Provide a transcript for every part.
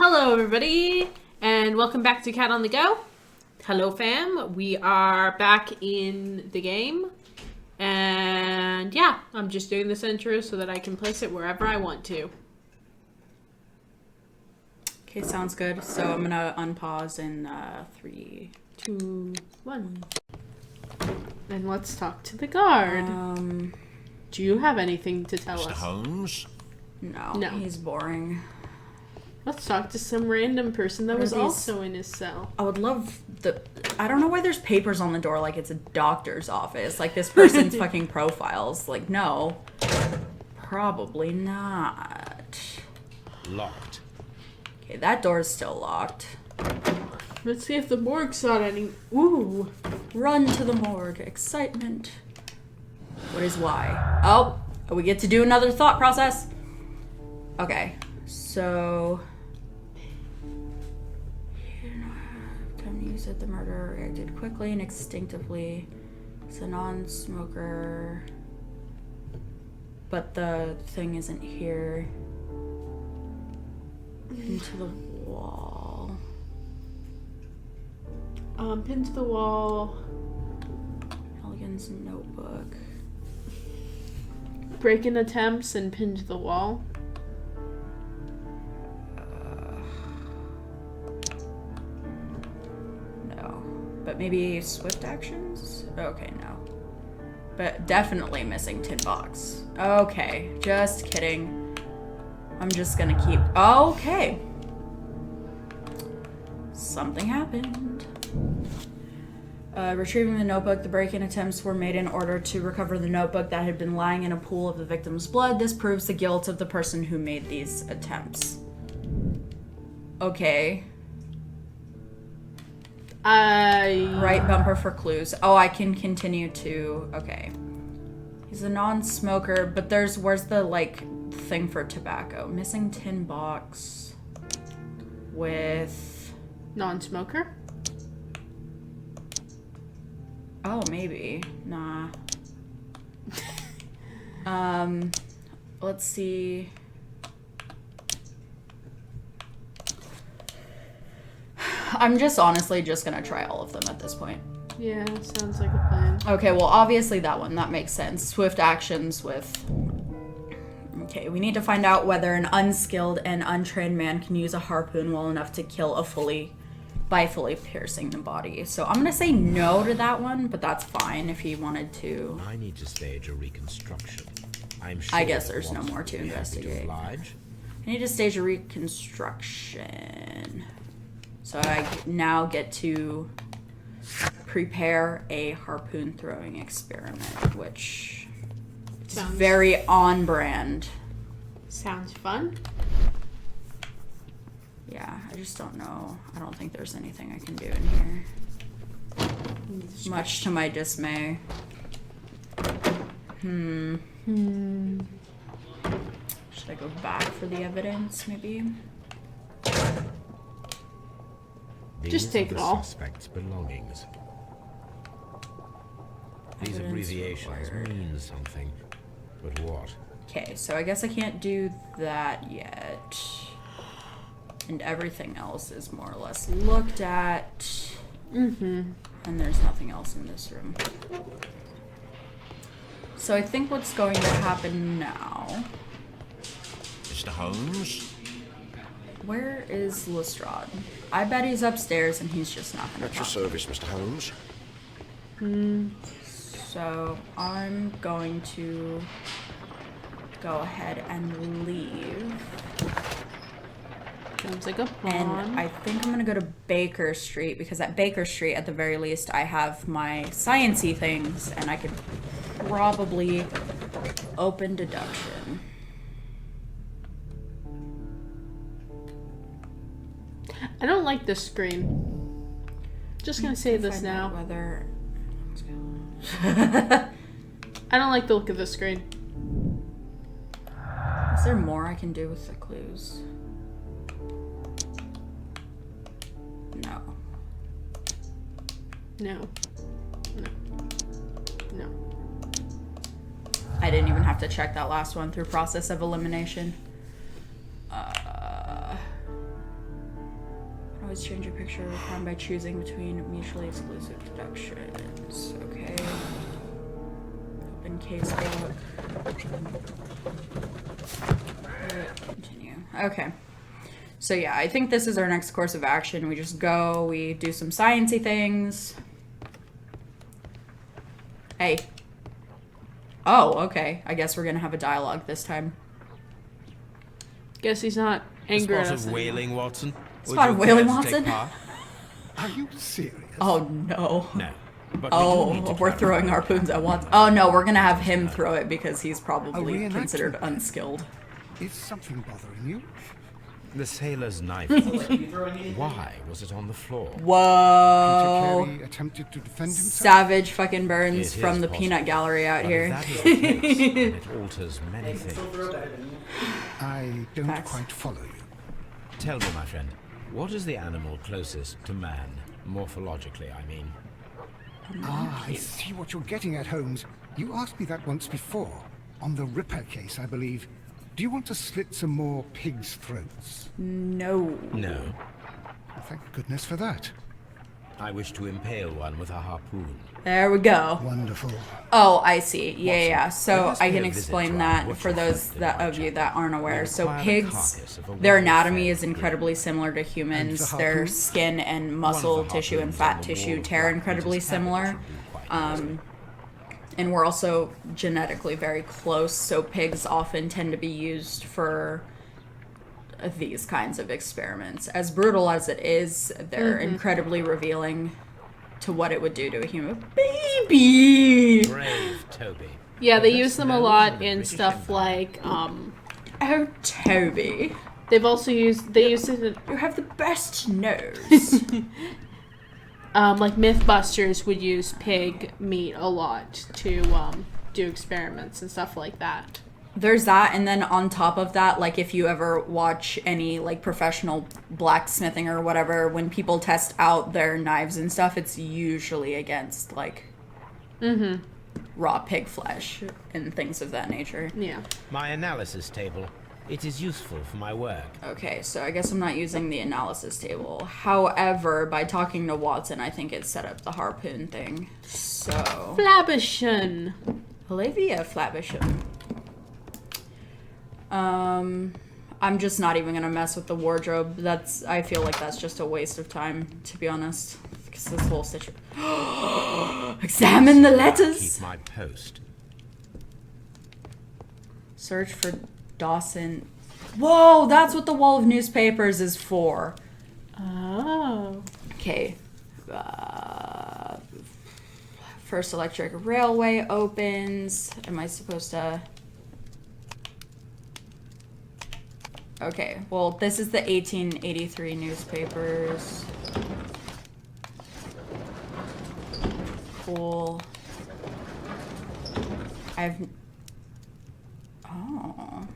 Hello, everybody, and welcome back to Cat on the Go. Hello, fam. We are back in the game, and yeah, I'm just doing this intro so that I can place it wherever I want to. Okay, sounds good. So I'm gonna unpause in 3, 2, 1. And let's talk to the guard. Do you have anything to tell Mr. us? Holmes? No, he's boring. Let's talk to some random person that was also in his cell. I would love I don't know why there's papers on the door like it's a doctor's office. Like this person's fucking profiles. Like, no. Probably not. Locked. Okay, that door's still locked. Let's see if the morgue's got any. Ooh. Run to the morgue. Excitement. What is why? Oh, we get to do another thought process. Okay, so... Time to use it. The murderer reacted quickly and instinctively. It's a non-smoker. But the thing isn't here. Into the wall. Pinned to the wall. Milligan's notebook. Break-in attempts and pinned to the wall. No. But maybe swift actions? Okay, no. But definitely missing tin box. Okay, just kidding. I'm just gonna keep... Okay. Something happened. Retrieving the notebook, the break-in attempts were made in order to recover the notebook that had been lying in a pool of the victim's blood. This proves the guilt of the person who made these attempts. Okay. Right bumper for clues. Oh, I can continue to... Okay. He's a non-smoker, but where's the, like, thing for tobacco? Missing tin box with... Non-smoker? Oh, maybe. Nah. Let's see. I'm honestly just gonna try all of them at this point. Yeah, sounds like a plan. Okay, well, obviously that one. That makes sense. Swift actions with... Okay, we need to find out whether an unskilled and untrained man can use a harpoon well enough to kill by fully piercing the body. So I'm gonna say no to that one, but that's fine if he wanted to. I need to stage a reconstruction. I'm sure I guess there's no more to investigate. I need to stage a reconstruction. So I now get to prepare a harpoon throwing experiment, which is very on brand. Sounds fun. Yeah, I just don't know. I don't think there's anything I can do in here. Much to my dismay. Should I go back for the evidence, maybe? Just take it all. Suspect's belongings. These Evidence abbreviations required. mean something, but what? Okay, so I guess I can't do that yet. And everything else is more or less looked at. And there's nothing else in this room. So I think what's going to happen now... Mr. Holmes? Where is Lestrade? I bet he's upstairs and he's just not going At to your talk. service, Mr. Holmes. So I'm going to go ahead and leave. Sounds like a plan. And I think I'm gonna go to Baker Street because at Baker Street, at the very least, I have my science-y things and I could probably open deduction. I don't like this screen. Just gonna say this now. Whether I don't like the look of this screen. is there more I can do with the clues? No. No. I didn't even have to check that last one through process of elimination. always change a picture of a crime by choosing between mutually exclusive deductions. Okay. Open case book. Continue. Okay. So yeah, I think this is our next course of action. We just go, we do some sciencey things. Hey. Oh, okay. I guess we're gonna have a dialogue this time. Guess he's not A angry at spot us of anymore. whaling, Watson? Spot Would of you care whaling, to Watson? take part? Are you serious? Oh no. No. But we do need to Oh, we're throwing clarify. harpoons at once. Oh no, we're gonna have him throw it because he's A probably reenactment. considered unskilled. Is something bothering you? The sailor's knife. Why was it on the floor? Whoa. Peter Carey attempted to defend himself. Savage fucking It burns is from the possible. peanut gallery out But here. if that is the case, then it alters many things. I don't Facts. quite follow you. Tell me, my friend, what is the animal closest to man? Morphologically, I mean. Ah, I see what you're getting at, Holmes. You asked me that once before. On the Ripper case, I believe. Do you want to slit some more pigs' throats? No. No. Thank goodness for that. I wish to impale one with a harpoon. There we go. Wonderful. Oh, I see. Yeah, Watson, yeah. So let us I pay can a visit explain to our that butcher for those friend in that of you Whitechapel. that aren't aware. We So require the pigs, carcass of a their well-fed anatomy is pig. incredibly similar to humans. the Their harpoon? skin and One of muscle the tissue and harpoons fat on the tissue wall tear black incredibly Peter's cabin similar. should be quite useful. And we're also genetically very close, so pigs often tend to be used for these kinds of experiments. As brutal as it is, they're incredibly revealing to what it would do to a human baby. Brave Toby. Yeah, they The use best them a nose lot the in British stuff Empire. like Oh, Toby, they've also used they use it you have the best nose. like Mythbusters would use pig meat a lot to do experiments and stuff like that. There's that, and then on top of that, like if you ever watch any like professional blacksmithing or whatever, when people test out their knives and stuff, it's usually against like raw pig flesh and things of that nature. Yeah. My analysis table. It is useful for my work. Okay, so I guess I'm not using the analysis table. However, by talking to Watson, I think it set up the harpoon thing. So, Flabbershun. Olivia Flabbersham. I'm just not even gonna mess with the wardrobe. I feel like that's just a waste of time, to be honest. Because this whole situation. Examine the letters. Keep my post. Search for Dawson. Whoa, that's what the wall of newspapers is for. Oh. Okay. First Electric Railway opens. Am I supposed to... Okay, well, this is the 1883 newspapers. Cool. Oh.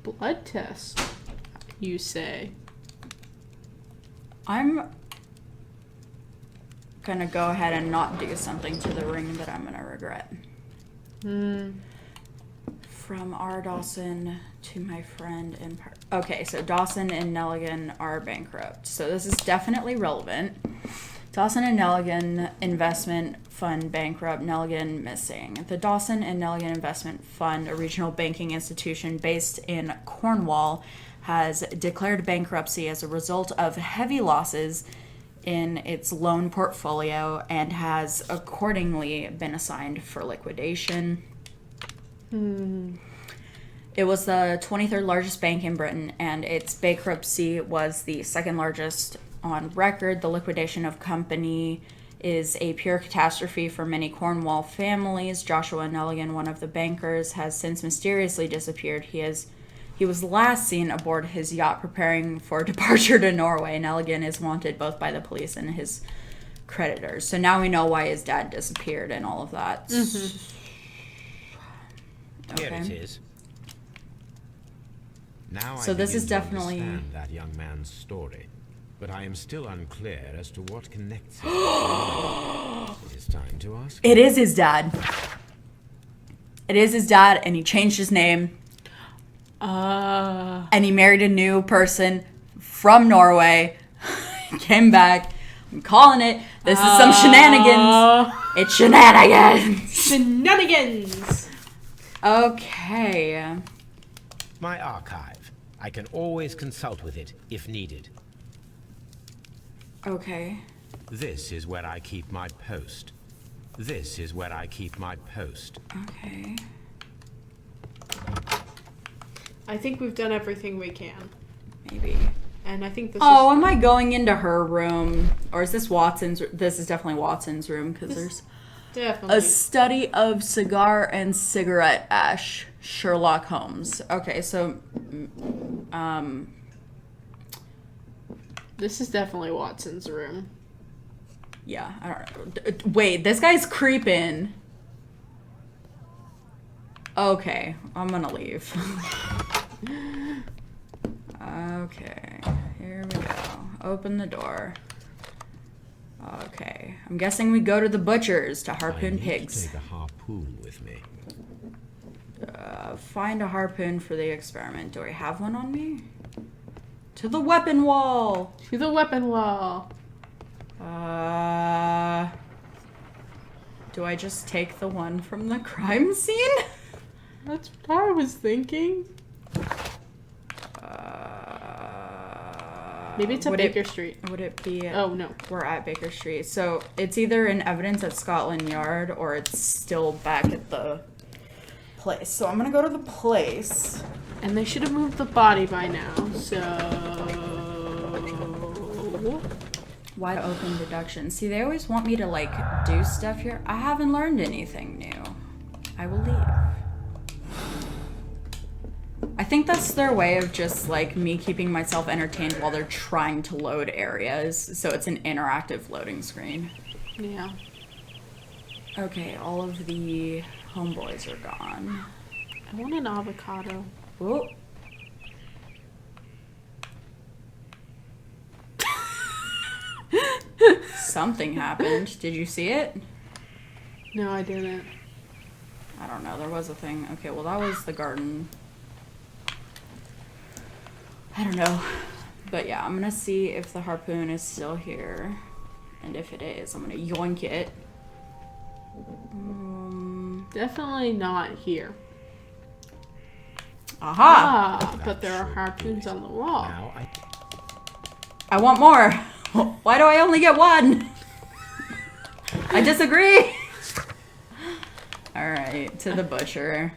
Blood test, you say? I'm gonna go ahead and not do something to the ring that I'm gonna regret. From R. Dawson to my friend in okay, so Dawson and Nelligan are bankrupt. So this is definitely relevant. Dawson and Nelligan Investment Fund bankrupt, Nelligan missing. The Dawson and Nelligan Investment Fund, a regional banking institution based in Cornwall, has declared bankruptcy as a result of heavy losses in its loan portfolio and has accordingly been assigned for liquidation. It was the 23rd largest bank in Britain, and its bankruptcy was the second largest on record. The liquidation of company is a pure catastrophe for many Cornwall families. Joshua Nelligan, one of the bankers, has since mysteriously disappeared. He was last seen aboard his yacht preparing for departure to Norway. Nelligan is wanted both by the police and his creditors. So now we know why his dad disappeared and all of that. Here it is. Now So I this is begin to definitely- understand that young man's story, but I am still unclear as to what connects it. It is time to ask. It is his dad. It is his dad, and he changed his name, and he married a new person from Norway. Came back. I'm calling it. This is some shenanigans. It's shenanigans. Shenanigans. Okay. My archive. I can always consult with it if needed. Okay. This is where I keep my post. This is where I keep my post. Okay. I think we've done everything we can. Maybe. And I think this Oh, is... am I going into her room? Or is this Watson's? This is definitely Watson's room because there's Definitely. a study of cigar and cigarette ash. Sherlock Holmes. Okay, so, This is definitely Watson's room. yeah, I don't know. Wait, this guy's creeping. Okay, I'm gonna leave. Okay, here we go. Open the door. Okay, I'm guessing we go to the butcher's to I harpoon need pigs. to take a harpoon with me. Find a harpoon for the experiment. Do I have one on me? To the weapon wall! To the weapon wall. Do I just take the one from the crime scene? That's what I was thinking. Maybe it's at would Baker Street. Would it be? Oh, no. We're at Baker Street. So it's either in evidence at Scotland Yard or it's still back at the place. So I'm gonna go to the place. And they should have moved the body by now, so... Wide open deduction. See, they always want me to, like, do stuff here. I haven't learned anything new. I will leave. I think that's their way of just, like, me keeping myself entertained while they're trying to load areas. So it's an interactive loading screen. Yeah. Okay, all of the homeboys are gone. I want an avocado. Oh. Something happened. Did you see it? No, I didn't. I don't know. There was a thing. Okay, well, that was the garden. I don't know. But yeah, I'm gonna see if the harpoon is still here. And if it is, I'm gonna yoink it. Definitely not here. Aha! Ah, but there are harpoons on the wall. Now I want more. Why do I only get one? I disagree. Alright, to the butcher.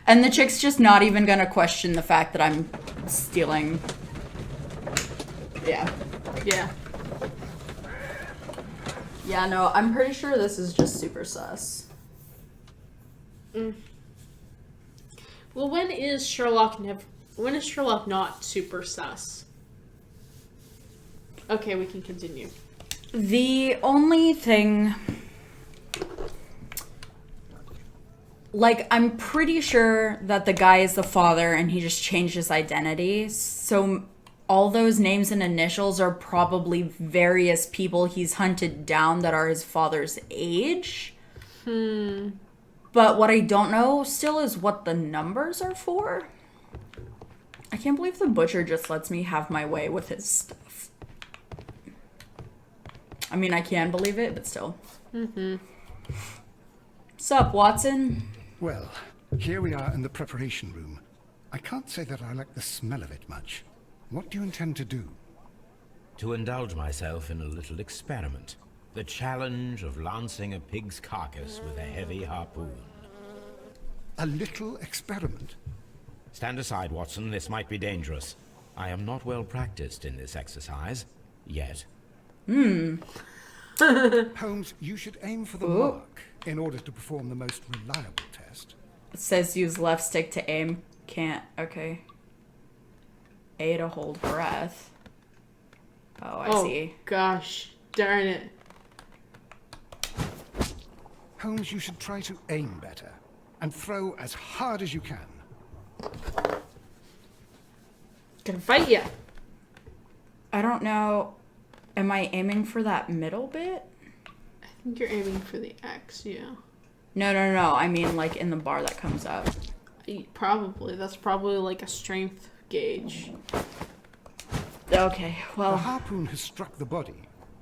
And the chick's just not even gonna question the fact that I'm stealing. Yeah. Yeah. Yeah, no, I'm pretty sure this is just super sus. Well, when is Sherlock not super sus? Okay, we can continue. The only thing... Like, I'm pretty sure that the guy is the father and he just changed his identity. So all those names and initials are probably various people he's hunted down that are his father's age. But what I don't know still is what the numbers are for. I can't believe the butcher just lets me have my way with his stuff. I mean, I can believe it, but still. Sup, Watson? Well, here we are in the preparation room. I can't say that I like the smell of it much. What do you intend to do? to indulge myself in a little experiment. The challenge of lancing a pig's carcass with a heavy harpoon. A little experiment? Stand aside, Watson. This might be dangerous. I am not well practiced in this exercise. Yet. Holmes, you should aim for the mark in order to perform the most reliable test. It says use left stick to aim. Can't. Okay. A to hold breath. Oh, I see. Gosh, darn it. Holmes, you should try to aim better and throw as hard as you can. Gonna fight ya. I don't know. Am I aiming for that middle bit? I think you're aiming for the X, yeah. No. I mean, like, in the bar that comes up. Probably. That's probably like a strength gauge. Okay, The well, harpoon has struck the body,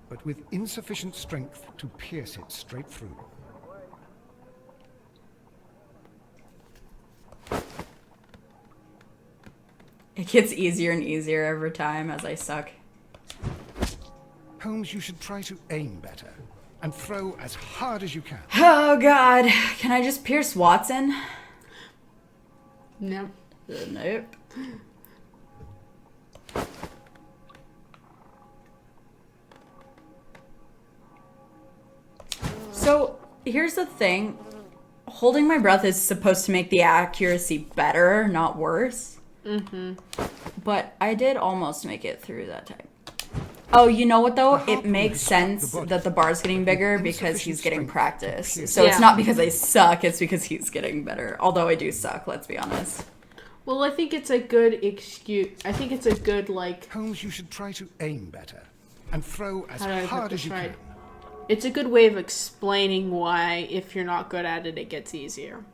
but with insufficient strength to pierce it straight through. it gets easier and easier every time as I suck. Holmes, you should try to aim better and throw as hard as you can. Oh god, can I just pierce Watson? No. Nope. So, here's the thing. Holding my breath is supposed to make the accuracy better, not worse. Mm-hmm. But I did almost make it through that time. Oh, you know what though? It makes sense that the bar's getting bigger because he's getting practice. So it's not because I suck, it's because he's getting better. Although I do suck, let's be honest. Well, I think it's a good excuse. I think it's a good, like... Holmes, you should try to aim better and throw as How do I put hard this as you right? can. It's a good way of explaining why, if you're not good at it, it gets easier.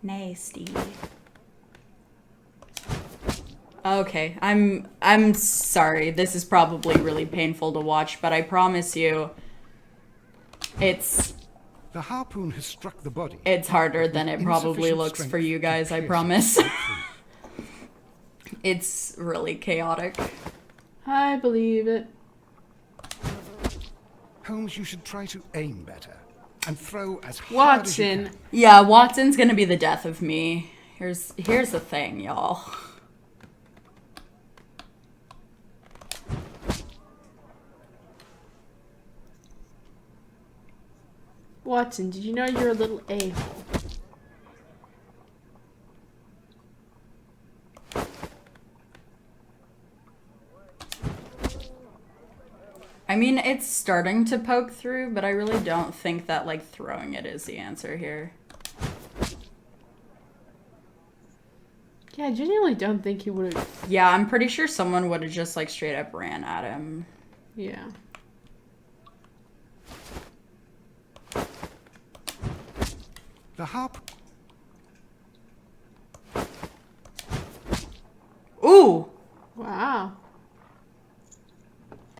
Nasty. Okay, I'm sorry. This is probably really painful to watch, but I promise you it's The harpoon has struck the body. it's harder than it probably Insufficient looks for strength you to guys, I pierce it promise. straight through. It's really chaotic. I believe it. Holmes, you should try to aim better and throw as hard as you Watson. can. Yeah, Watson's gonna be the death of me. Here's the thing, y'all. Watson, did you know you're a little a-hole? I mean, it's starting to poke through, but I really don't think that, like, throwing it is the answer here. Yeah, I genuinely don't think he would have... Yeah, I'm pretty sure someone would have just, like, straight up ran at him. Yeah. The harp.